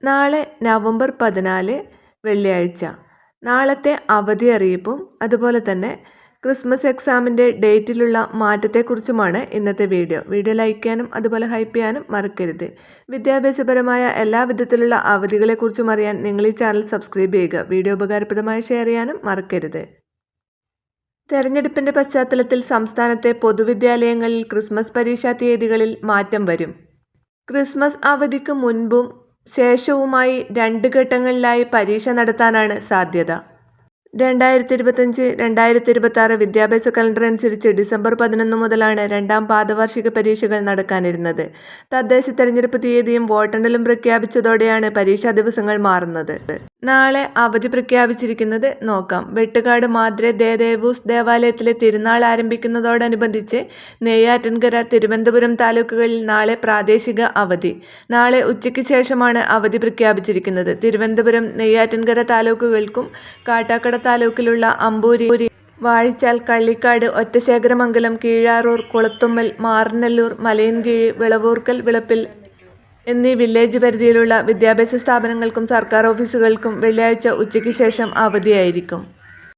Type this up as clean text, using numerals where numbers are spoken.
നാളെ നവംബർ 14 വെള്ളിയാഴ്ച. നാളത്തെ അവധി അറിയിപ്പും അതുപോലെ തന്നെ ക്രിസ്മസ് എക്സാമിൻ്റെ ഡേറ്റിലുള്ള മാറ്റത്തെക്കുറിച്ചുമാണ് ഇന്നത്തെ വീഡിയോ. വീഡിയോ ലൈക്ക് ചെയ്യാനും അതുപോലെ ഹൈപ്പ് ചെയ്യാനും മറക്കരുത്. വിദ്യാഭ്യാസപരമായ എല്ലാ വിധത്തിലുള്ള അവധികളെക്കുറിച്ചും അറിയാൻ നിങ്ങൾ ഈ ചാനൽ സബ്സ്ക്രൈബ് ചെയ്യുക. വീഡിയോ ഉപകാരപ്രദമായി ഷെയർ ചെയ്യാനും മറക്കരുത്. തെരഞ്ഞെടുപ്പിൻ്റെ പശ്ചാത്തലത്തിൽ സംസ്ഥാനത്തെ പൊതുവിദ്യാലയങ്ങളിൽ ക്രിസ്മസ് പരീക്ഷാ തീയതികളിൽ മാറ്റം വരും. ക്രിസ്മസ് അവധിക്ക് മുൻപും ശേഷവുമായി 2 ഘട്ടങ്ങളിലായി പരീക്ഷ നടത്താനാണ് സാധ്യത. 2025-2026 വിദ്യാഭ്യാസ കലണ്ടർ അനുസരിച്ച് ഡിസംബർ 11 മുതലാണ് രണ്ടാം പാദവാർഷിക പരീക്ഷകൾ നടക്കാനിരുന്നത്. തദ്ദേശ തെരഞ്ഞെടുപ്പ് തീയതിയും വോട്ടെണ്ണലും പ്രഖ്യാപിച്ചതോടെയാണ് പരീക്ഷാ ദിവസങ്ങൾ മാറുന്നത്. നാളെ അവധി പ്രഖ്യാപിച്ചിരിക്കുന്നത് നോക്കാം. വെട്ടുകാട് മാദ്രെ ദേദേവൂസ് ദേവാലയത്തിലെ തിരുനാൾ ആരംഭിക്കുന്നതോടനുബന്ധിച്ച് നെയ്യാറ്റിൻകര, തിരുവനന്തപുരം താലൂക്കുകളിൽ നാളെ പ്രാദേശിക അവധി. നാളെ ഉച്ചയ്ക്ക് ശേഷമാണ് അവധി പ്രഖ്യാപിച്ചിരിക്കുന്നത്. തിരുവനന്തപുരം, നെയ്യാറ്റിൻകര താലൂക്കുകൾക്കും കാട്ടാക്കട താലൂക്കിലുള്ള അമ്പൂരി, വാഴിച്ചാൽ, കള്ളിക്കാട്, ഒറ്റശേഖരമംഗലം, കീഴാറൂർ, കുളത്തുമ്മൽ, മാറനല്ലൂർ, മലയൻകീഴ്, വിളവൂർക്കൽ, വിളപ്പിൽ എന്നീ വില്ലേജ് പരിധിയിലുള്ള വിദ്യാഭ്യാസ സ്ഥാപനങ്ങൾക്കും സർക്കാർ ഓഫീസുകൾക്കും വെള്ളിയാഴ്ച ഉച്ചയ്ക്ക് ശേഷം അവധിയായിരിക്കും.